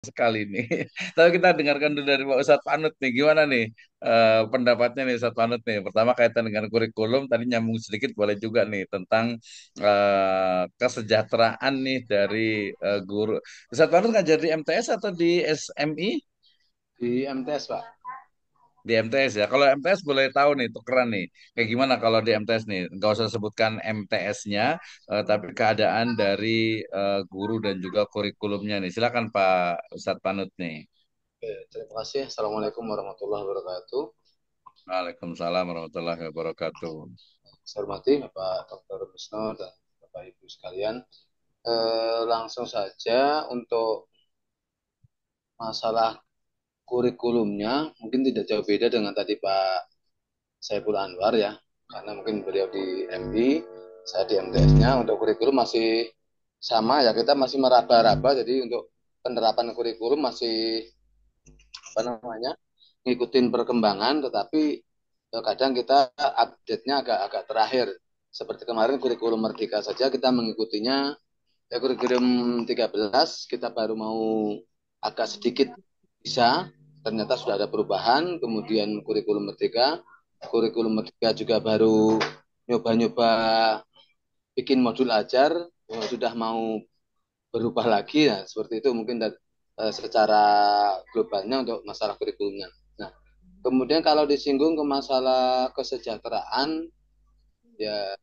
sekali nih. Tapi kita dengarkan dulu dari Pak Ustadz Panut nih, gimana nih pendapatnya nih Ustadz Panut nih. Pertama kaitan dengan kurikulum, tadi nyambung sedikit boleh juga nih tentang kesejahteraan nih dari guru. Ustadz Panut ngajar di MTS atau di SMI? Di MTS, Pak. Di MTS ya. Kalau MTS boleh tahu nih, tukeran nih. Kayak gimana kalau di MTS nih? Nggak usah sebutkan MTS-nya, tapi keadaan dari guru dan juga kurikulumnya nih. Silakan Pak Ustadz Panut nih. Oke, terima kasih. Assalamualaikum warahmatullahi wabarakatuh. Waalaikumsalam warahmatullahi wabarakatuh. Saya hormati Bapak Dr. Wisno dan Bapak Ibu sekalian. Langsung saja untuk masalah kurikulumnya mungkin tidak jauh beda dengan tadi Pak Saiful Anwar ya, karena mungkin beliau di MI, saya di MTS-nya. Untuk kurikulum masih sama ya, kita masih meraba-raba. Jadi untuk penerapan kurikulum masih apa namanya ngikutin perkembangan, tetapi kadang kita update-nya agak terakhir. Seperti kemarin kurikulum Merdeka saja kita mengikutinya, ya kurikulum 13 kita baru mau agak sedikit bisa, ternyata sudah ada perubahan. Kemudian kurikulum Merdeka juga baru nyoba-nyoba bikin modul ajar, sudah mau berubah lagi ya, seperti itu mungkin secara globalnya untuk masalah kurikulumnya. Nah, kemudian kalau disinggung ke masalah kesejahteraan, ya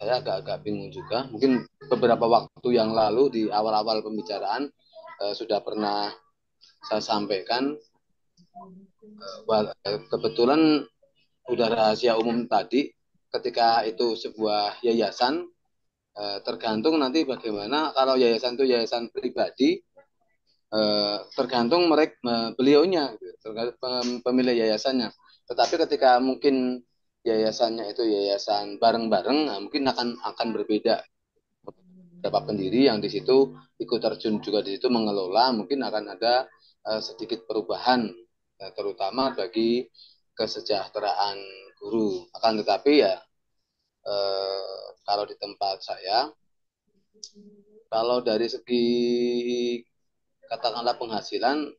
saya agak-agak bingung juga. Mungkin beberapa waktu yang lalu di awal-awal pembicaraan sudah pernah saya sampaikan, kebetulan udah rahasia umum tadi, ketika itu sebuah yayasan, tergantung nanti bagaimana. Kalau yayasan itu yayasan pribadi, tergantung mereka beliaunya, gitu, tergantung pemilik yayasannya. Tetapi ketika mungkin yayasannya itu yayasan bareng-bareng, nah, mungkin akan berbeda. Beberapa pendiri yang di situ ikut terjun juga di situ mengelola, mungkin akan ada sedikit perubahan, terutama bagi kesejahteraan guru. Akan tetapi ya, kalau di tempat saya, kalau dari segi katakanlah penghasilan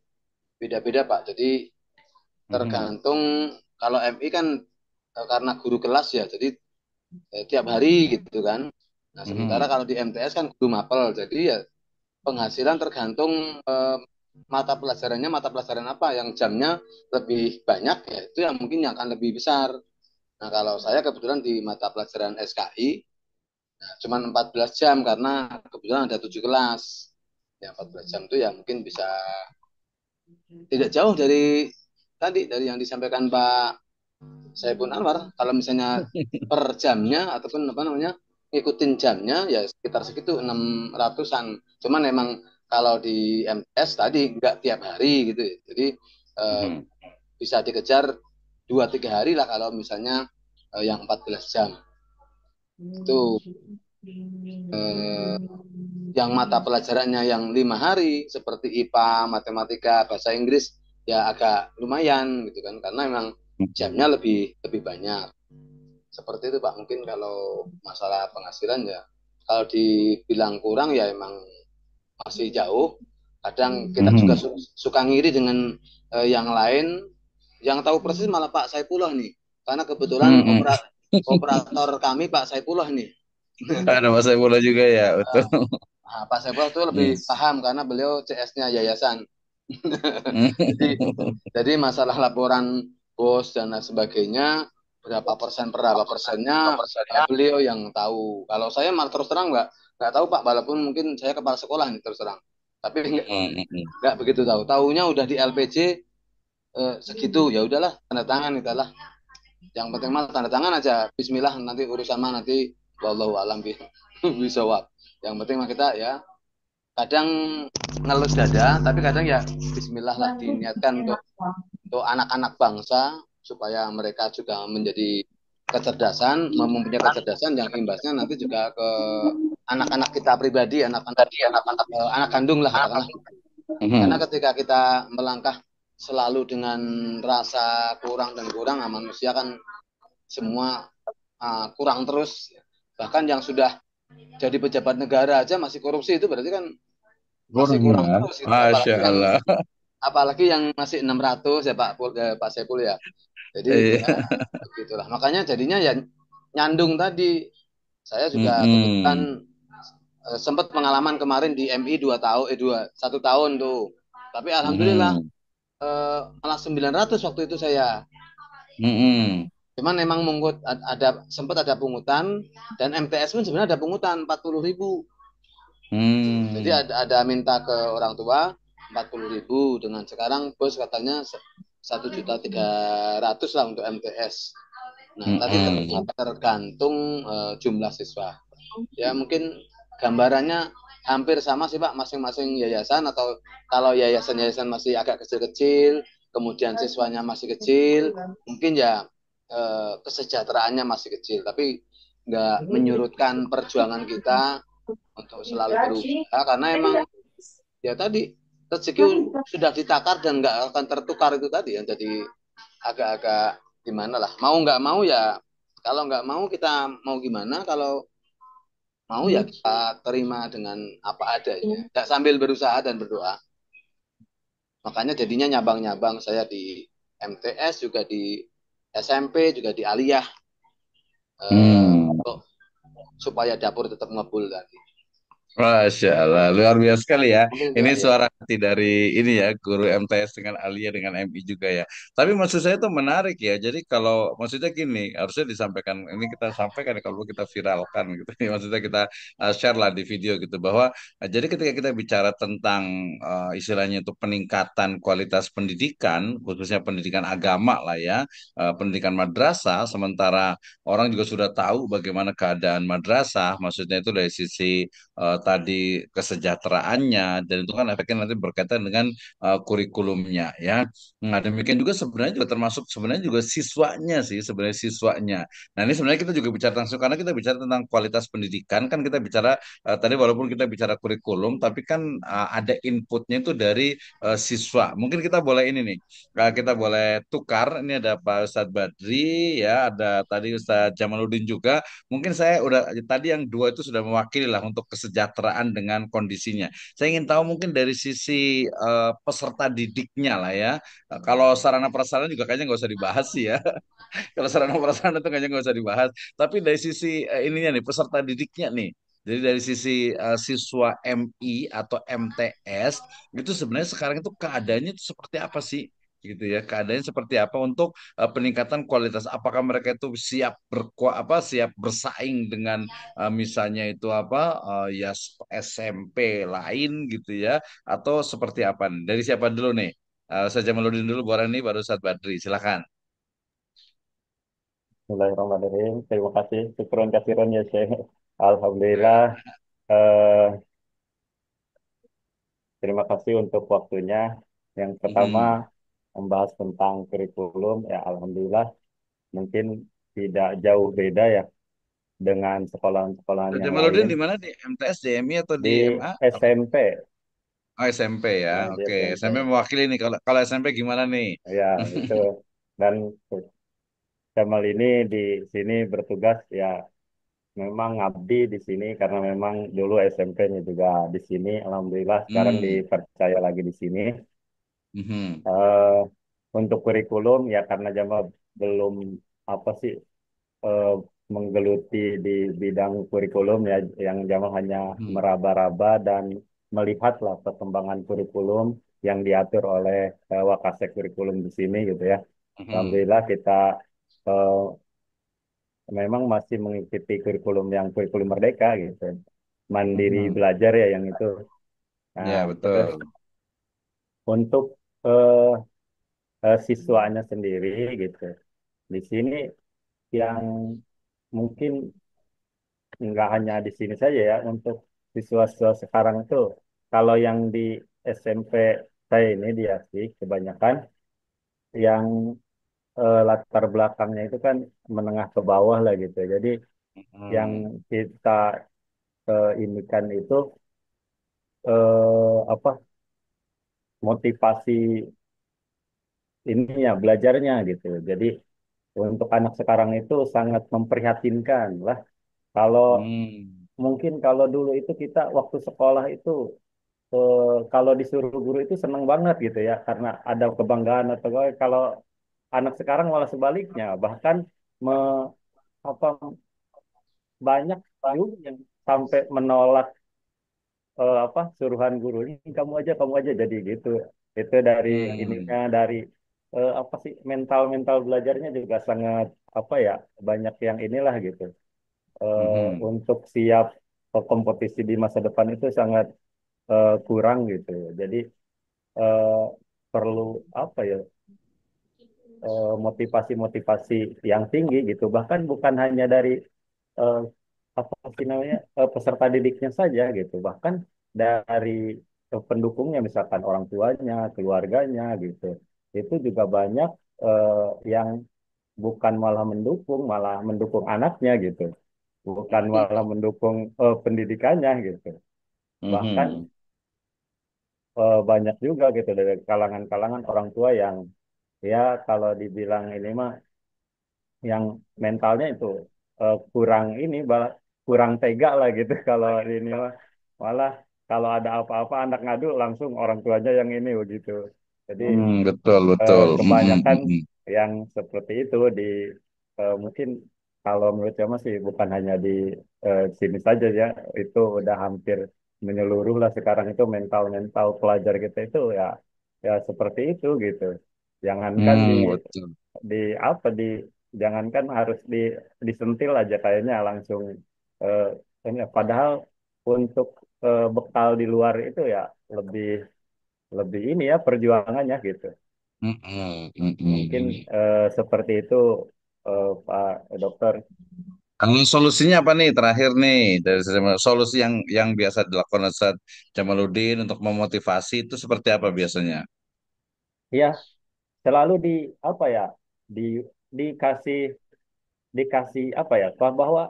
beda-beda Pak. Jadi Mhm. tergantung, kalau MI kan karena guru kelas ya, jadi tiap hari gitu kan. Nah, sementara Mhm. kalau di MTS kan guru mapel, jadi ya penghasilan tergantung mata pelajaran apa yang jamnya lebih banyak, ya itu yang mungkin yang akan lebih besar. Nah, kalau saya kebetulan di mata pelajaran SKI, nah, cuma 14 jam karena kebetulan ada 7 kelas. Ya 14 jam itu ya mungkin bisa tidak jauh dari tadi, dari yang disampaikan Pak Saiful Anwar. Kalau misalnya per jamnya ataupun apa namanya ngikutin jamnya, ya sekitar segitu 600-an. Cuman memang kalau di MTS tadi nggak tiap hari gitu ya. Jadi eh, Mhm. bisa dikejar 2-3 hari lah kalau misalnya yang 14 jam itu, eh, yang mata pelajarannya yang 5 hari seperti IPA, matematika, bahasa Inggris, ya agak lumayan gitu kan, karena memang jamnya lebih lebih banyak. Seperti itu Pak, mungkin kalau masalah penghasilan ya, kalau dibilang kurang ya emang masih jauh. Kadang kita juga Mhm. suka ngiri dengan yang lain. Yang tahu persis malah Pak Saifullah nih, karena kebetulan Mhm. operator kami Pak Saifullah nih. Ada masa bola juga ya, betul. Nah, Pak Saifullah itu lebih Yes. paham karena beliau CS-nya yayasan. Jadi jadi masalah laporan bos dan lain sebagainya, berapa persen berapa persennya, beliau yang tahu. Kalau saya malah terus terang nggak tahu Pak, walaupun mungkin saya kepala sekolah nih terus terang, tapi Mhm. nggak begitu tahu. Tahunya udah di LPJ segitu, ya udahlah tanda tangan kita lah. Yang penting mah tanda tangan aja. Bismillah, nanti urusan mah nanti wallahu alam bisa. Yang penting mah kita ya kadang ngelus dada, tapi kadang ya Bismillah lah, diniatkan untuk anak-anak bangsa supaya mereka juga menjadi kecerdasan, mempunyai kecerdasan yang imbasnya nanti juga ke anak-anak kita pribadi, anak kandung lah katakanlah. Karena Mhm. ketika kita melangkah selalu dengan rasa kurang dan kurang, nah manusia kan semua kurang terus. Bahkan yang sudah jadi pejabat negara aja masih korupsi, itu berarti kan masih Kurang kurang ya. terus gitu. Masya Allah. Apalagi yang masih 600 ya Pak Saiful ya. Jadi ya Iya. begitulah. Makanya jadinya ya nyandung tadi. Saya juga kebetulan Mm-mm. sempat pengalaman kemarin di MI 2 tahun, 1 tahun tuh. Tapi alhamdulillah Mm-mm. malah 900 waktu itu saya. Mm-mm. Cuman memang ada sempat ada pungutan dan MTS pun sebenarnya ada pungutan 40.000. Jadi Mm. ada minta ke orang tua 40.000 dengan sekarang bos katanya 1.300.000 lah untuk MTS. Nah, tadi Mm-mm. tergantung jumlah siswa. Ya mungkin gambarannya hampir sama sih Pak masing-masing yayasan atau kalau yayasan-yayasan masih agak kecil-kecil, kemudian siswanya masih kecil, mungkin ya kesejahteraannya masih kecil, tapi nggak menyurutkan perjuangan kita untuk selalu berusaha karena emang ya tadi rezeki sudah ditakar dan nggak akan tertukar itu tadi yang jadi agak-agak gimana lah mau nggak mau ya kalau nggak mau kita mau gimana kalau mau ya kita terima dengan apa adanya nggak sambil berusaha dan berdoa makanya jadinya nyabang-nyabang saya di MTS juga di SMP juga di Aliyah Mm. untuk supaya dapur tetap ngebul tadi Masya Allah, luar biasa sekali ya. mungkin itu Ini ya suara hati dari ini ya, guru MTS dengan Alia dengan MI juga ya. Tapi maksud saya itu menarik ya. Jadi kalau maksudnya gini, harusnya disampaikan, ini kita sampaikan ya, kalau kita viralkan gitu. Maksudnya kita share lah di video gitu bahwa jadi ketika kita bicara tentang istilahnya itu peningkatan kualitas pendidikan, khususnya pendidikan agama lah ya, pendidikan madrasah, sementara orang juga sudah tahu bagaimana keadaan madrasah, maksudnya itu dari sisi tadi kesejahteraannya dan itu kan efeknya nanti berkaitan dengan kurikulumnya ya. Nah, demikian juga sebenarnya juga termasuk sebenarnya juga siswanya sih sebenarnya siswanya. Nah, ini sebenarnya kita juga bicara langsung karena kita bicara tentang kualitas pendidikan kan kita bicara tadi walaupun kita bicara kurikulum tapi kan ada inputnya itu dari siswa. Mungkin kita boleh ini nih. Kita boleh tukar. Ini ada Pak Ustadz Badri ya, ada tadi Ustadz Jamaluddin juga. Mungkin saya udah tadi yang dua itu sudah mewakili lah untuk kesejahteraan dengan kondisinya. Saya ingin tahu mungkin dari sisi peserta didiknya lah ya. Kalau sarana prasarana juga kayaknya nggak usah dibahas sih ya. Kalau sarana prasarana itu kayaknya nggak usah dibahas. Tapi dari sisi ininya nih peserta didiknya nih. Jadi dari sisi siswa MI atau MTS itu sebenarnya sekarang itu keadaannya itu seperti apa sih? Gitu ya, keadaannya seperti apa untuk peningkatan kualitas? Apakah mereka itu siap siap bersaing dengan misalnya itu apa ya SMP lain gitu ya atau seperti apa nih? Dari siapa dulu nih? Saya Jamaluddin dulu, Borani, baru Ustadz Badri. Silakan. Bismillahirrahmanirrahim. Terima kasih. Syukron kasiron ya Syekh. Alhamdulillah. Eh, Terima kasih untuk waktunya. Yang pertama Mhm. membahas tentang kurikulum. Ya Alhamdulillah mungkin tidak jauh beda ya dengan sekolahan-sekolahan Ustadz yang Jamaluddin lain. di mana di MTS, DMI atau di Di MA? Apa? SMP, Oh, SMP ya. ya, di Oke, SMP. SMP mewakili nih. Kalau kalau SMP gimana nih? Ya itu. Dan Kemal ini di sini bertugas ya memang ngabdi di sini karena memang dulu SMP-nya juga di sini. Alhamdulillah sekarang Hmm. dipercaya lagi di sini. Mhm. Eh, untuk kurikulum ya karena Jamal belum apa sih eh, menggeluti di bidang kurikulum ya yang Jamal hanya Mhm. meraba-raba dan melihatlah perkembangan kurikulum yang diatur oleh Wakasek kurikulum di sini gitu ya. Mhm. Alhamdulillah kita eh, memang masih mengikuti kurikulum Merdeka gitu. Mandiri Mhm. belajar ya yang itu. Nah, Ya, terus betul. untuk eh, siswanya sendiri gitu. Di sini yang mungkin nggak hanya di sini saja ya untuk siswa-siswa sekarang itu kalau yang di SMP saya ini di Asik kebanyakan yang latar belakangnya itu kan menengah ke bawah lah gitu. Jadi yang Mhm. kita inikan itu apa motivasi ini ya belajarnya gitu. Jadi untuk anak sekarang itu sangat memprihatinkan lah. Kalau Hmm. mungkin kalau dulu itu kita waktu sekolah itu kalau disuruh guru itu senang banget gitu ya karena ada kebanggaan atau kalau anak sekarang malah sebaliknya bahkan me, apa banyak juga yang sampai menolak apa suruhan guru ini kamu aja jadi gitu itu dari Hmm. ininya dari apa sih mental mental belajarnya juga sangat apa ya banyak yang inilah gitu. Mhm. Untuk siap kompetisi di masa depan itu sangat kurang gitu jadi eh, perlu apa ya motivasi-motivasi yang tinggi gitu bahkan bukan hanya dari eh, apa sih namanya peserta didiknya saja gitu bahkan dari pendukungnya misalkan orang tuanya keluarganya gitu itu juga banyak eh, yang bukan malah mendukung anaknya gitu bukan malah mendukung pendidikannya gitu bahkan Mhm. banyak juga gitu dari kalangan-kalangan orang tua yang ya kalau dibilang ini mah yang mentalnya itu kurang ini kurang tega lah gitu kalau ini mah malah kalau ada apa-apa anak ngadu langsung orang tuanya yang ini begitu jadi Betul, betul. Mhm, kebanyakan mhm. yang seperti itu di mungkin kalau menurut saya masih bukan hanya di sini saja ya itu udah hampir menyeluruh lah sekarang itu mental mental pelajar kita itu ya ya seperti itu gitu jangankan Betul. di apa di jangankan harus disentil aja kayaknya langsung eh, ini padahal untuk bekal di luar itu ya lebih lebih ini ya perjuangannya gitu. Mhm, Mungkin mhm. seperti itu Pak Dokter. Kalau solusinya apa nih terakhir nih dari solusi yang biasa dilakukan Ustaz Jamaluddin untuk memotivasi itu seperti apa biasanya? Ya, selalu di apa ya di dikasih dikasih apa ya bahwa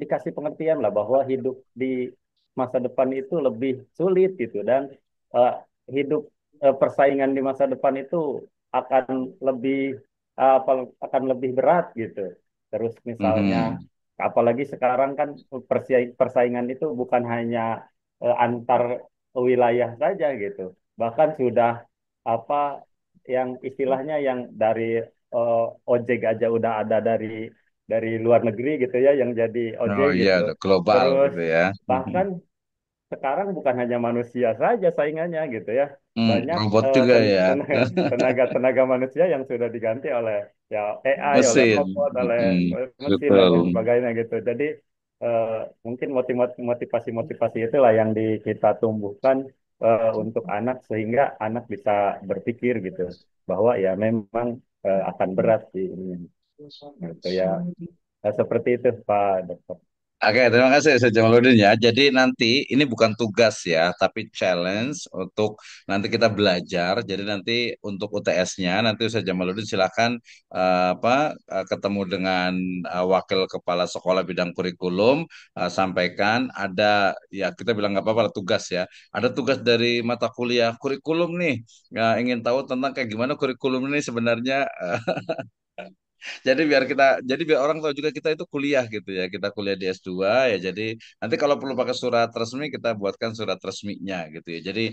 dikasih pengertian lah bahwa hidup di masa depan itu lebih sulit gitu dan eh, hidup persaingan di masa depan itu akan lebih apa akan lebih berat gitu. Terus misalnya Mhm. apalagi sekarang kan persaingan itu bukan hanya antar wilayah saja gitu. Bahkan sudah apa yang istilahnya yang dari eh, ojek aja udah ada dari luar negeri gitu ya yang jadi ojek Oh iya, gitu. global Terus gitu ya. Mhm. bahkan sekarang bukan hanya manusia saja saingannya gitu ya. Banyak Robot juga ya. tenaga manusia yang sudah diganti oleh ya AI, oleh Mesin. robot, oleh Mhm. mesin dan lain Betul. sebagainya gitu. Jadi eh, mungkin motivasi-motivasi itulah yang kita tumbuhkan untuk anak sehingga anak bisa berpikir gitu bahwa ya memang akan berat sih ini gitu ya. Seperti itu Pak Dokter. Oke, terima kasih Ustaz Jamaluddin ya. Jadi nanti ini bukan tugas ya, tapi challenge untuk nanti kita belajar. Jadi nanti untuk UTS-nya nanti Ustaz Jamaluddin silakan ketemu dengan wakil kepala sekolah bidang kurikulum sampaikan ada ya kita bilang nggak apa-apa tugas ya. Ada tugas dari mata kuliah kurikulum nih. Ingin tahu tentang kayak gimana kurikulum ini sebenarnya jadi biar orang tahu juga kita itu kuliah gitu ya. Kita kuliah di S2 ya. Jadi nanti kalau perlu pakai surat resmi kita buatkan surat resminya gitu ya. Jadi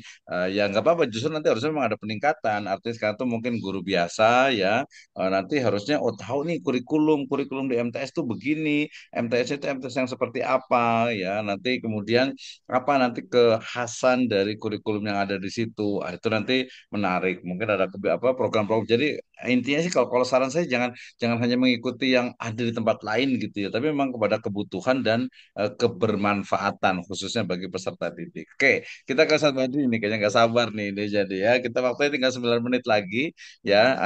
ya nggak apa-apa justru nanti harusnya memang ada peningkatan. Artinya sekarang tuh mungkin guru biasa ya nanti harusnya oh tahu nih kurikulum di MTS tuh begini. MTS itu MTS yang seperti apa ya. Nanti kemudian apa nanti kekhasan dari kurikulum yang ada di situ. Itu nanti menarik. Mungkin ada apa program-program. Jadi intinya sih kalau saran saya jangan hanya mengikuti yang ada di tempat lain gitu ya, tapi memang kepada kebutuhan dan kebermanfaatan khususnya bagi peserta didik. Oke, kita ke Ustaz Badri ini kayaknya nggak sabar nih ini jadi ya. Kita waktunya tinggal 9 menit lagi ya.